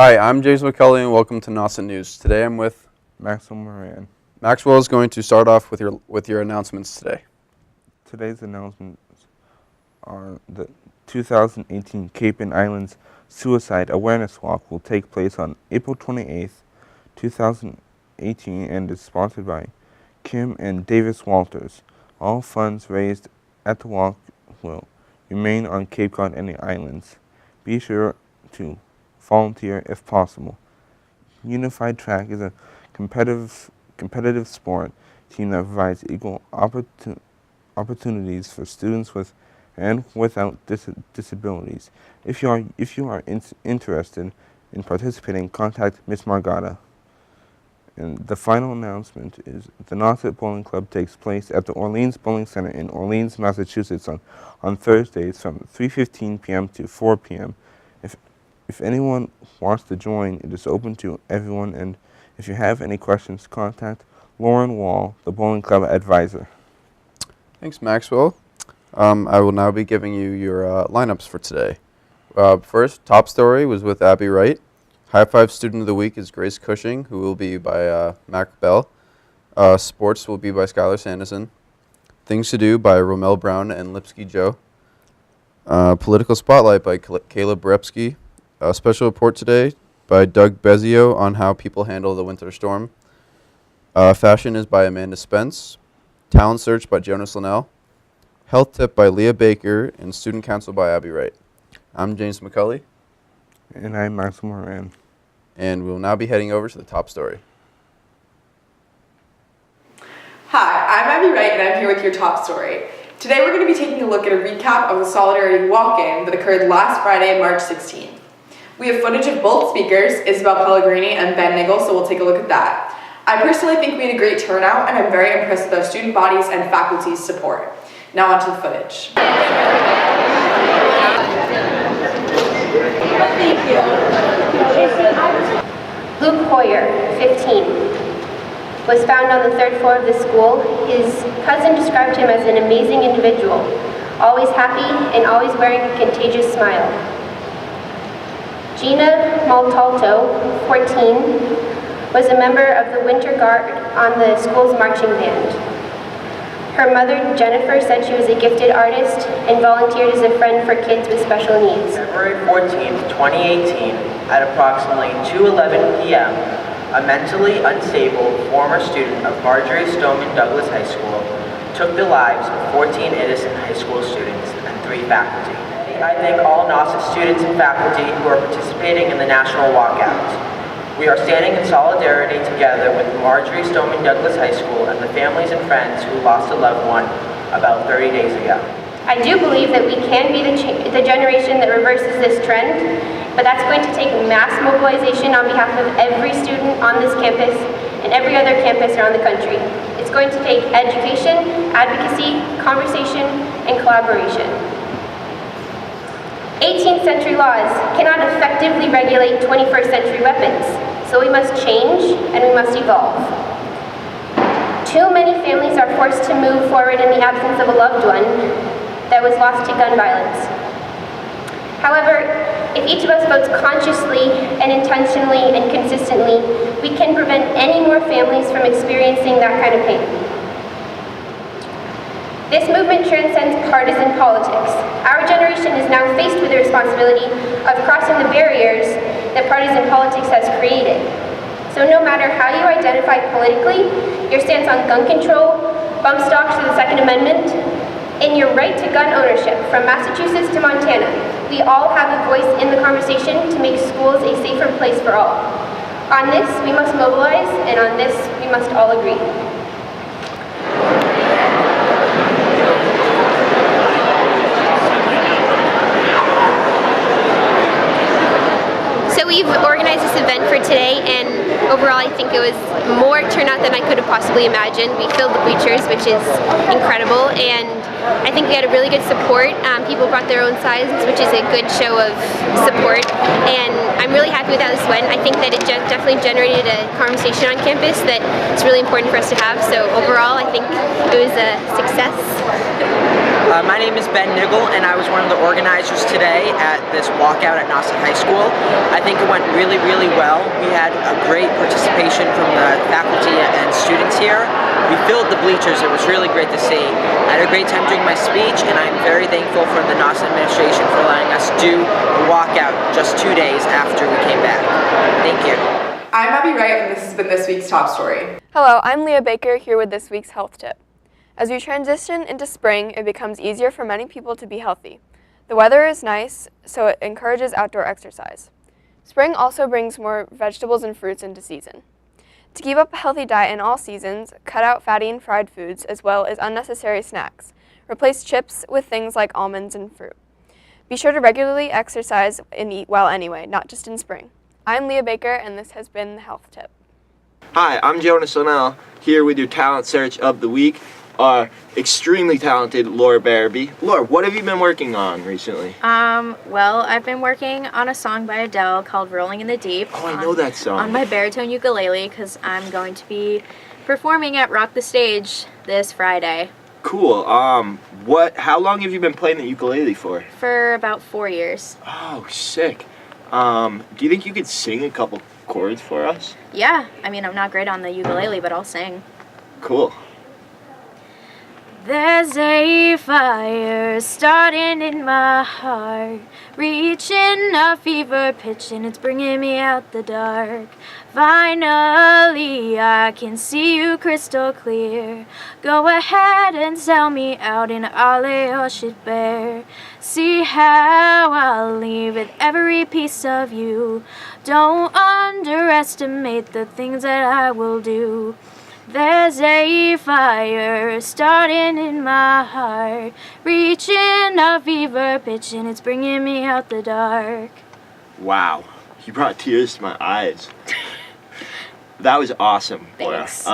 Hi, I'm James McCulley and welcome to Nauset News. Today I'm with Maxwell Moran. Maxwell is going to start off with your announcements today. Today's announcements are the 2018 Cape and Islands Suicide Awareness Walk will take place on April 28th, 2018 and is sponsored by Kim and Davis Walters. All funds raised at the walk will remain on Cape Cod and the islands. Be sure to volunteer if possible. Unified Track is a competitive sport team that provides equal opportunities for students with and without disabilities. If you are interested in participating, contact Ms. Margada. And the final announcement is the Nauset Bowling Club takes place at the Orleans Bowling Center in Orleans, Massachusetts on Thursdays from 3:15 p.m. to 4 p.m. If anyone wants to join, it is open to everyone, and if you have any questions, contact Lauren Wall, the Bowling Club advisor. Thanks, Maxwell. I will now be giving you your lineups for today. First, top story was with Abby Wright. High Five Student of the Week is Grace Cushing, who will be by Mac Bell. Sports will be by Skylar Sanderson. Things to Do by Romel Brown and Lipsky Joe. Political Spotlight by Caleb Brepsky. A special report today by Doug Bezio on how people handle the winter storm. Fashion is by Amanda Spence. Talent Search by Jonas Linnell. Health Tip by Leah Baker. And Student Council by Abby Wright. I'm James McCulley. And I'm Maxwell Moran. And we'll now be heading over to the top story. Hi, I'm Abby Wright and I'm here with your top story. Today we're going to be taking a look at a recap of the Solidarity Walk-In that occurred last Friday, March 16th. We have footage of both speakers, Isabel Pellegrini and Ben Niggle, so we'll take a look at that. I personally think we had a great turnout and I'm very impressed with our student bodies and faculty's support. Now onto the footage. Thank you. Luke Hoyer, 15, was found on the third floor of the school. His cousin described him as an amazing individual, always happy and always wearing a contagious smile. Gina Maltalto, 14, was a member of the Winter Guard on the school's marching band. Her mother, Jennifer, said she was a gifted artist and volunteered as a friend for kids with special needs. February 14th, 2018, at approximately 2:11 p.m., a mentally unstable former student of Marjorie Stoneman Douglas High School took the lives of 14 innocent high school students and 3 faculty. I thank all Nauset students and faculty who are participating in the national walkout. We are standing in solidarity together with Marjorie Stoneman Douglas High School and the families and friends who lost a loved one about 30 days ago. I do believe that we can be the generation that reverses this trend, but that's going to take mass mobilization on behalf of every student on this campus and every other campus around the country. It's going to take education, advocacy, conversation, and collaboration. 18th century laws cannot effectively regulate 21st century weapons, so we must change and we must evolve. Too many families are forced to move forward in the absence of a loved one that was lost to gun violence. However, if each of us votes consciously and intentionally and consistently, we can prevent any more families from experiencing that kind of pain. This movement transcends partisan politics. Our generation is now faced with the responsibility of crossing the barriers that partisan politics has created. So no matter how you identify politically, your stance on gun control, bump stocks to the Second Amendment, and your right to gun ownership from Massachusetts to Montana, we all have a voice in the conversation to make schools a safer place for all. On this, we must mobilize, and on this, we must all agree. So we've organized this event for today, and overall I think it was more turnout than I could have possibly imagined. We filled the bleachers, which is incredible, and I think we had a really good support. People brought their own sizes, which is a good show of support, and I'm really happy with how this went. I think that it definitely generated a conversation on campus that is really important for us to have, so overall I think it was a success. My name is Ben Niggle, and I was one of the organizers today at this walkout at Nauset High School. I think it went really, really well. We had a great participation from the faculty and students here. We filled the bleachers. It was really great to see. I had a great time doing my speech, and I'm very thankful for the Nauset administration for letting us do the walkout just 2 days after we came back. Thank you. I'm Abby Wright, and this has been this week's Top Story. Hello, I'm Leah Baker here with this week's health tip. As we transition into spring, it becomes easier for many people to be healthy. The weather is nice, so it encourages outdoor exercise. Spring also brings more vegetables and fruits into season. To keep up a healthy diet in all seasons, cut out fatty and fried foods as well as unnecessary snacks. Replace chips with things like almonds and fruit. Be sure to regularly exercise and eat well anyway, not just in spring. I'm Leah Baker, and this has been the Health Tip. Hi, I'm Jonas Linnell, here with your talent search of the week. Our extremely talented Laura Barabee. Laura, what have you been working on recently? Well, I've been working on a song by Adele called Rolling in the Deep. Oh, I know that song. On my baritone ukulele, because I'm going to be performing at Rock the Stage this Friday. Cool. How long have you been playing the ukulele for? For about 4 years. Oh, sick. Do you think you could sing a couple chords for us? Yeah, I mean, I'm not great on the ukulele, but I'll sing. Cool. There's a fire starting in my heart, reaching a fever pitch, and it's bringing me out the dark. Finally, I can see you crystal clear. Go ahead and sell me out, and I'll lay your shit bare. See how I'll leave with every piece of you. Don't underestimate the things that I will do. There's a fire starting in my heart, reaching a fever pitch, and it's bringing me out the dark. Wow, you brought tears to my eyes. That was awesome, Laura. Thanks.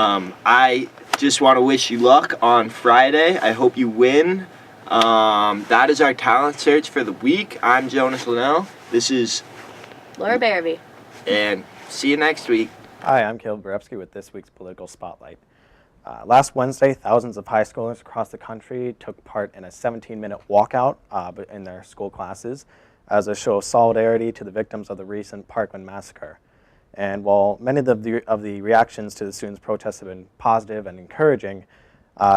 I just want to wish you luck on Friday. I hope you win. That is our talent search for the week. I'm Jonas Linnell. This is Laura Barabee. And see you next week. Hi, I'm Caleb Borepsky with this week's Political Spotlight. Last Wednesday, thousands of high schoolers across the country took part in a 17-minute walkout in their school classes as a show of solidarity to the victims of the recent Parkland massacre. And while many of the reactions to the students' protests have been positive and encouraging,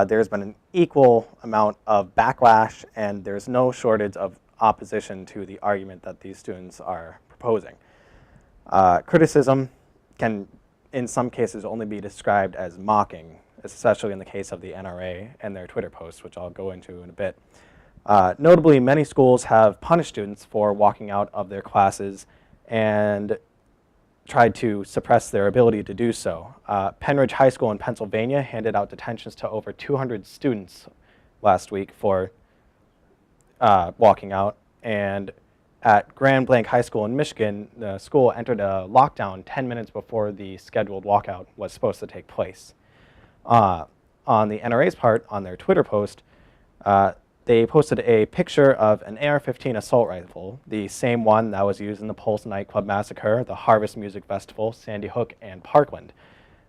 there's been an equal amount of backlash, and there's no shortage of opposition to the argument that these students are proposing. Criticism can, in some cases, only be described as mocking, especially in the case of the NRA and their Twitter posts, which I'll go into in a bit. Notably, many schools have punished students for walking out of their classes and tried to suppress their ability to do so. Penridge High School in Pennsylvania handed out detentions to over 200 students last week for walking out, and at Grand Blanc High School in Michigan, the school entered a lockdown 10 minutes before the scheduled walkout was supposed to take place. On the NRA's part, on their Twitter post, they posted a picture of an AR-15 assault rifle, the same one that was used in the Pulse nightclub massacre, the Harvest Music Festival, Sandy Hook, and Parkland.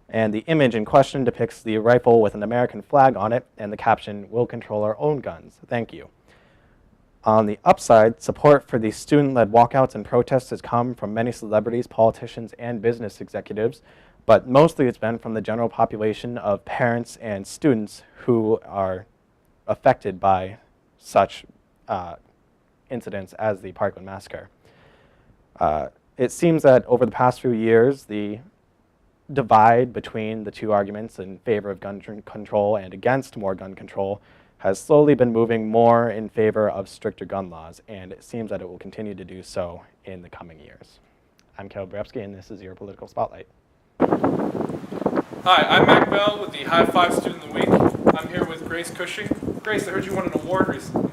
And the image in question depicts the rifle with an American flag on it, and the caption, "We'll control our own guns. Thank you." On the upside, support for the student-led walkouts and protests has come from many celebrities, politicians, and business executives, but mostly it's been from the general population of parents and students who are affected by such incidents as the Parkland massacre. It seems that over the past few years, the divide between the two arguments in favor of gun control and against more gun control has slowly been moving more in favor of stricter gun laws, and it seems that it will continue to do so in the coming years. I'm Caleb Borepsky, and this is your Political Spotlight. Hi, I'm Mac Bell with the High Five Student of the Week. I'm here with Grace Cushing. Grace, I heard you won an award recently.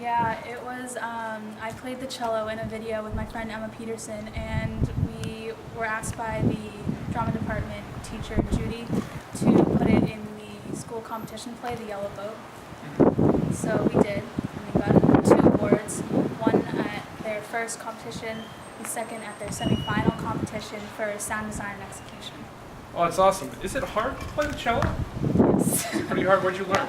Yeah, it was, I played the cello in a video with my friend Emma Peterson, and we were asked by the drama department teacher, Judy, to put it in the school competition play, The Yellow Boat. So we did, and we got 2 awards, one at their first competition, and second at their semi-final competition for sound design and execution. Oh, that's awesome. Is it hard to play the cello? Yeah. Pretty hard. What'd you learn?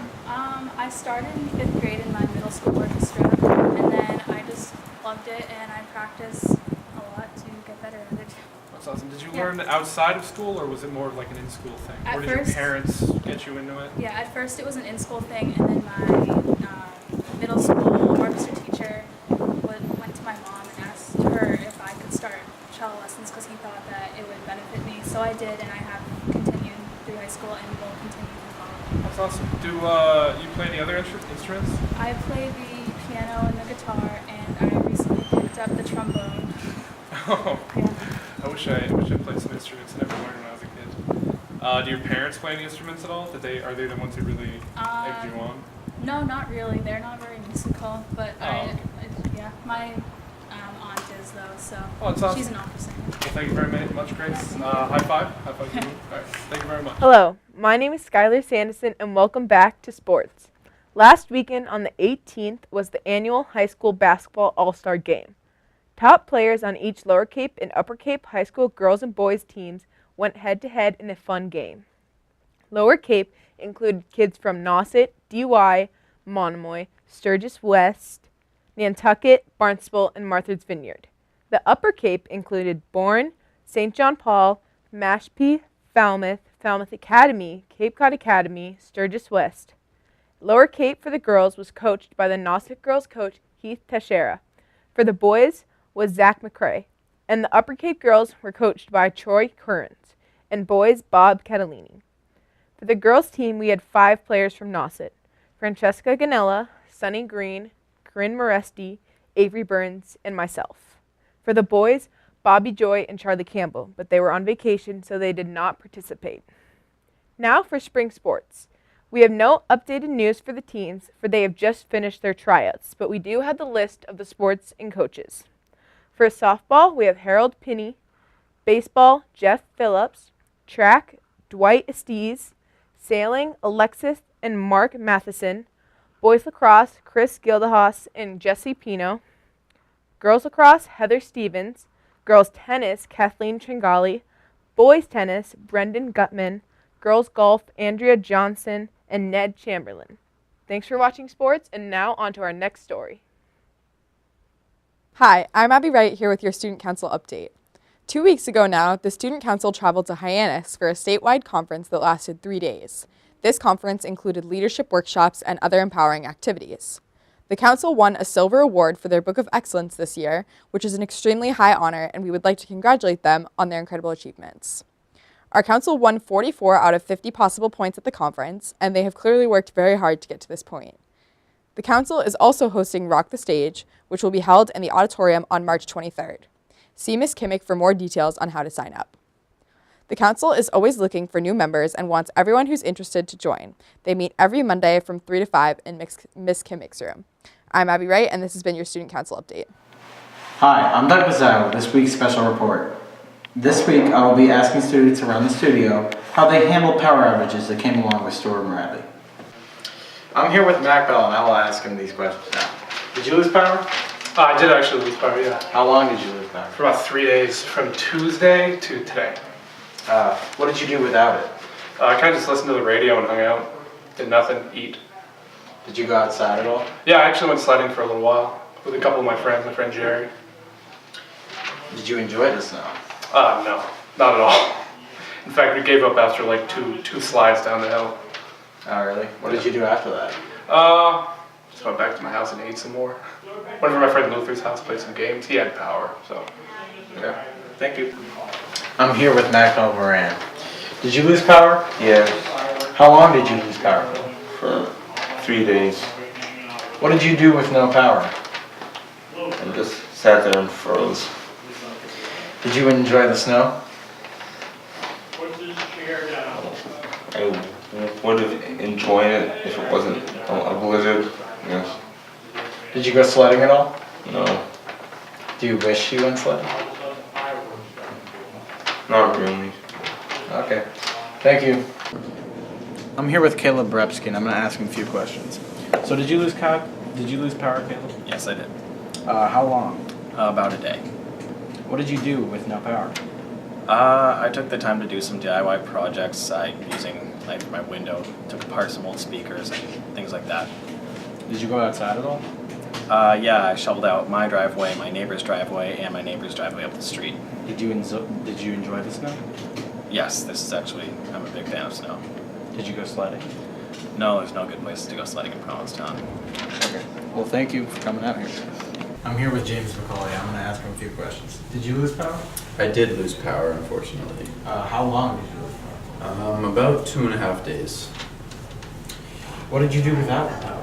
I started in 5th grade in my middle school orchestra, and then I just loved it, and I practice a lot to get better at it. That's awesome. Did you Yeah. learn outside of school, or was it more of like an in-school thing? At Or did your first- parents get you into it? Yeah, at first it was an in-school thing, and then my middle school orchestra teacher went to my mom and asked her if I could start cello lessons because he thought that it would benefit me. So I did, and I have continued through high school and will continue through college. That's awesome. Do you play any other instruments? I play the piano and the guitar, and I recently picked up the trombone. Oh, Yeah. I wish I played some instruments. I never learned when I was a kid. Do your parents play any instruments at all? Are they the ones who really egged you on? No, not really. They're not very musical, but Okay. yeah, my aunt is though, so Oh, that's awesome. she's an opera singer. Well, thank you very much, Grace. High five. High five to you. All right. Thank you very much. Hello, my name is Skylar Sanderson and welcome back to sports. Last weekend on the 18th was the annual high school basketball all-star game. Top players on each Lower Cape and Upper Cape high school girls and boys teams went head-to-head in a fun game. Lower Cape included kids from Nauset, DY, Monomoy, Sturgis West, Nantucket, Barnstable, and Martha's Vineyard. The Upper Cape included Bourne, St. John Paul, Mashpee, Falmouth, Falmouth Academy, Cape Cod Academy, Sturgis West. Lower Cape for the girls was coached by the Nauset girls coach Heath Teixeira. For the boys was Zach McCrae, and the Upper Cape girls were coached by Troy Kearns, and boys Bob Catalini. For the girls team, we had 5 players from Nauset: Francesca Ganella, Sunny Green, Corinne Moresti, Avery Burns, and myself. For the boys, Bobby Joy and Charlie Campbell, but they were on vacation, so they did not participate. Now for spring sports. We have no updated news for the teams, for they have just finished their tryouts, but we do have the list of the sports and coaches. For softball, we have Harold Pinney, baseball, Jeff Phillips, track, Dwight Estes, sailing, Alexis and Mark Matheson, boys lacrosse, Chris Gildehaus and Jesse Pino, girls lacrosse, Heather Stevens, girls tennis, Kathleen Tringali, boys tennis, Brendan Gutman, girls golf, Andrea Johnson and Ned Chamberlain. Thanks for watching sports, and now on to our next story. Hi, I'm Abby Wright here with your Student Council update. 2 weeks ago now, the Student Council traveled to Hyannis for a statewide conference that lasted 3 days. This conference included leadership workshops and other empowering activities. The Council won a Silver Award for their Book of Excellence this year, which is an extremely high honor, and we would like to congratulate them on their incredible achievements. Our Council won 44 out of 50 possible points at the conference, and they have clearly worked very hard to get to this point. The Council is also hosting Rock the Stage, which will be held in the auditorium on March 23rd. See Ms. Kimmick for more details on how to sign up. The Council is always looking for new members and wants everyone who's interested to join. They meet every Monday from 3 to 5 in Ms. Kimmick's room. I'm Abby Wright, and this has been your Student Council update. Hi, I'm Doug Bazzel with this week's special report. This week, I will be asking students around the studio how they handled power outages that came along with Storm Bradley. I'm here with Mac Bell, and I will ask him these questions now. Did you lose power? I did actually lose power, yeah. How long did you lose power? For about 3 days, from Tuesday to today. What did you do without it? I kind of just listened to the radio and hung out. Did nothing, eat. Did you go outside at all? Yeah, I actually went sledding for a little while with a couple of my friends, my friend Jerry. Did you enjoy the snow? No, not at all. In fact, we gave up after like two slides down the hill. Oh, really? What did you do after that? Just went back to my house and ate some more. Went to my friend Luther's house, played some games. He had power, so yeah. Thank you. I'm here with Mac Bell Moran. Did you lose power? Yeah, How long did you lose power? for 3 days. What did you do with no power? I just sat there and froze. Did you enjoy the snow? I would have enjoyed it if it wasn't a blizzard. Yes. Did you go sledding at all? No, Do you wish you went sledding? not really. Okay. Thank you. I'm here with Caleb Brepsky, and I'm going to ask him a few questions. So did you lose power, Caleb? Yes, I did. How long? About a day. What did you do with no power? I took the time to do some DIY projects using night for my window. Took apart some old speakers and things like that. Did you go outside at all? Yeah, I shoveled out my driveway, my neighbor's driveway, and my neighbor's driveway up the street. Did you enjoy the snow? Yes, this is actually, I'm a big fan of snow. Did you go sledding? No, there's no good places to go sledding in Provincetown. Okay. Well, thank you for coming out here. I'm here with James McCauley. I'm going to ask him a few questions. Did you lose power? I did lose power, unfortunately. How long did you lose power? About 2.5 days. What did you do without power?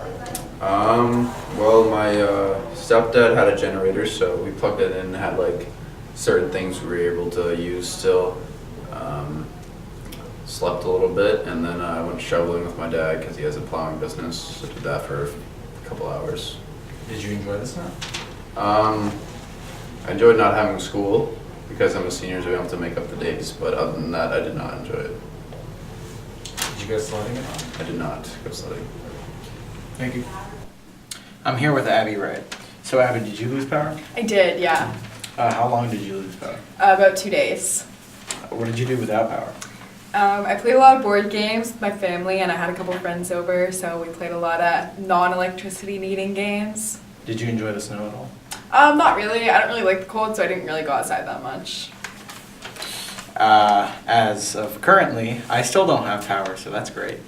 Well, my stepdad had a generator, so we plugged it in and had like certain things we were able to use still. Slept a little bit, and then I went shoveling with my dad because he has a plowing business. So did that for a couple hours. Did you enjoy the snow? I enjoyed not having school because I'm a senior, so we don't have to make up the days. But other than that, I did not enjoy it. Did you go sledding at all? I did not go sledding. Thank you. I'm here with Abby Wright. So Abby, did you lose power? I did, yeah. How long did you lose power? About 2 days. What did you do without power? I played a lot of board games with my family, and I had a couple friends over, so we played a lot of non-electricity needing games. Did you enjoy the snow at all? Not really. I don't really like the cold, so I didn't really go outside that much. As of currently, I still don't have power, so that's great.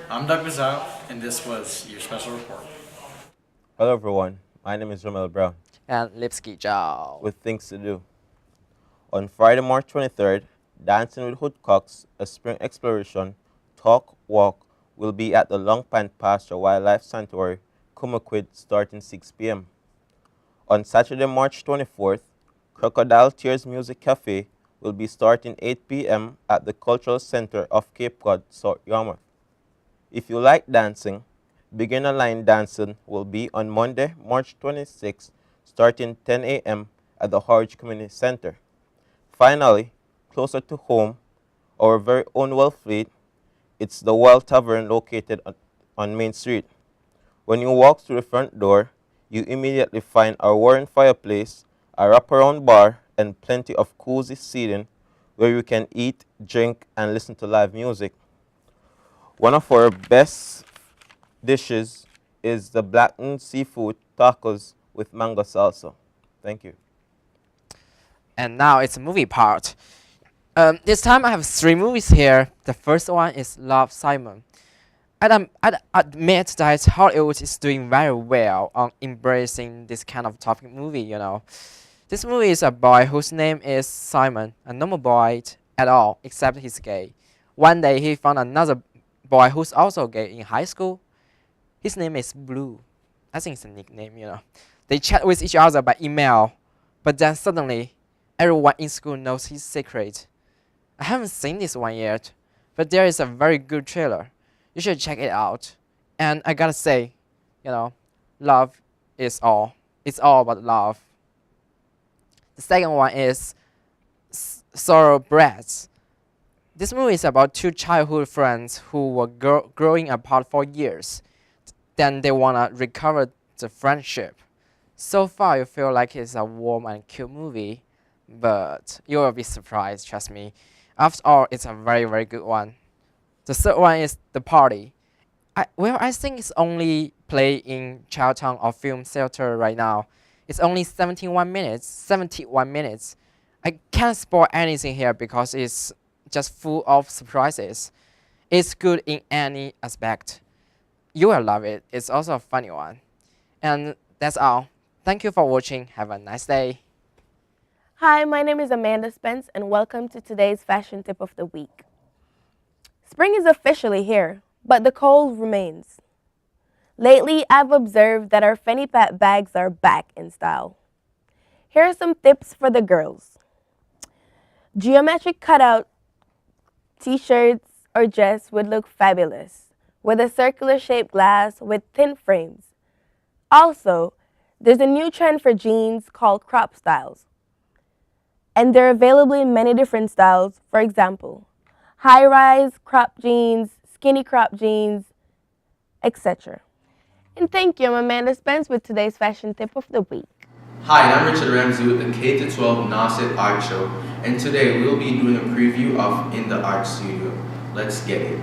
I'm Doug Bazal, and this was your special report. Hello everyone, my name is Romel Brown. And Lipsky Jow. With things to do. On Friday, March 23rd, Dancing with Woodcocks, a spring exploration, talk, walk, will be at the Long Pine Pasture Wildlife Sanctuary, Kumaquid, starting 6 p.m. On Saturday, March 24th, Crocodile Tears Music Cafe will be starting 8 p.m. at the Cultural Center of Cape Cod, South Yarmouth. If you like dancing, beginner line dancing will be on Monday, March 26th, starting 10 a.m. at the Harwich Community Center. Finally, closer to home, our very own Wellfleet, it's the Well Tavern located on Main Street. When you walk through the front door, you immediately find our Warren fireplace, a wraparound bar, and plenty of cozy seating where you can eat, drink, and listen to live music. One of our best dishes is the blackened seafood tacos with mango salsa. Thank you. And now it's movie part. This time I have 3 movies here. The first one is Love, Simon. I'd admit that Hollywood is doing very well on embracing this kind of topic movie, you know. This movie is a boy whose name is Simon, a normal boy at all, except he's gay. One day he found another boy who's also gay in high school. His name is Blue. I think it's a nickname, you know. They chat with each other by email, but then suddenly everyone in school knows his secret. I haven't seen this one yet, but there is a very good trailer. You should check it out. And I gotta say, you know, love is all. It's all about love. The second one is Thoroughbreds. This movie is about 2 childhood friends who were growing apart for years. Then they wanna recover the friendship. So far, you feel like it's a warm and cute movie, but you will be surprised, trust me. After all, it's a very, very good one. The third one is The Party. I think it's only played in Chinatown or Film Theater right now. It's only 71 minutes. I can't spoil anything here because it's just full of surprises. It's good in any aspect. You will love it. It's also a funny one. And that's all. Thank you for watching. Have a nice day. Hi, my name is Amanda Spence, and welcome to today's fashion tip of the week. Spring is officially here, but the cold remains. Lately, I've observed that our fanny pack bags are back in style. Here are some tips for the girls. Geometric cutout t-shirts or dress would look fabulous with a circular shaped glass with thin frames. Also, there's a new trend for jeans called crop styles. And they're available in many different styles. For example, high-rise crop jeans, skinny crop jeans, etc. And thank you, I'm Amanda Spence with today's fashion tip of the week. Hi, I'm Richard Ramsey with the K-12 Nauset Art Show, and today we'll be doing a preview of In the Art Studio. Let's get it.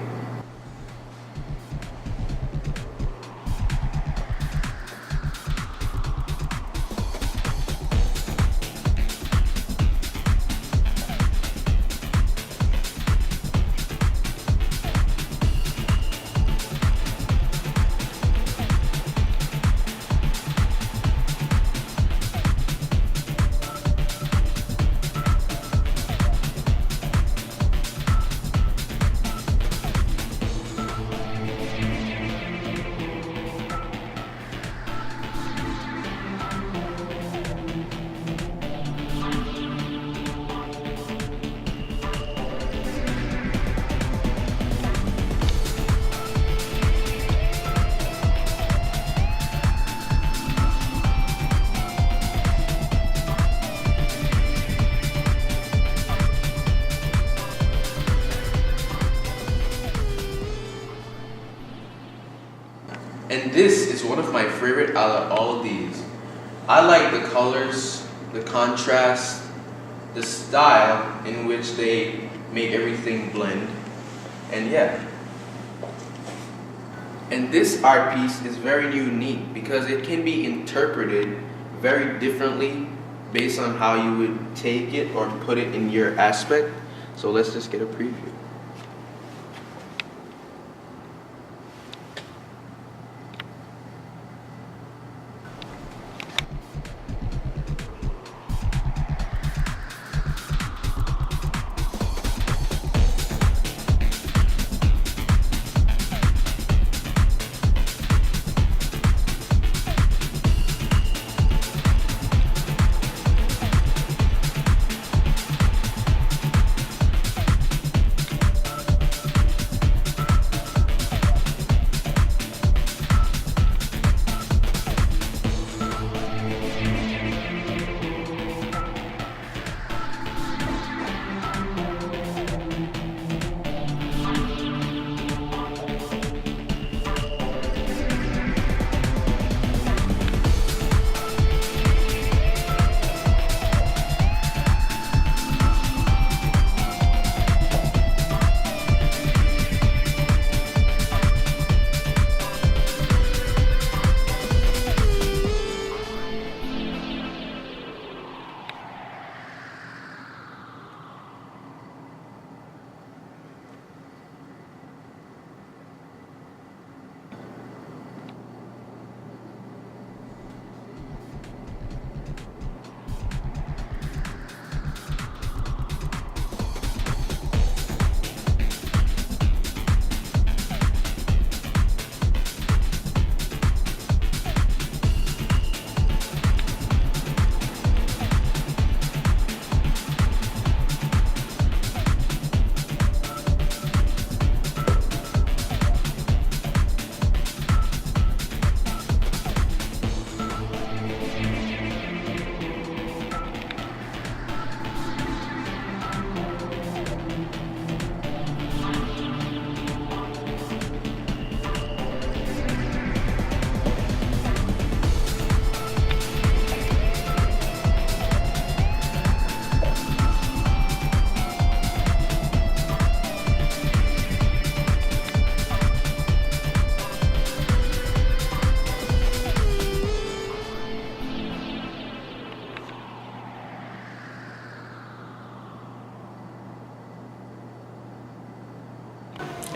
And this is one of my favorite out of all of these. I like the colors, the contrast, the style in which they make everything blend. And yeah. And this art piece is very unique because it can be interpreted very differently based on how you would take it or put it in your aspect. So let's just get a preview.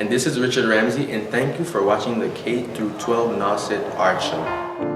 And this is Richard Ramsey, and thank you for watching the K through 12 Nauset Art Show.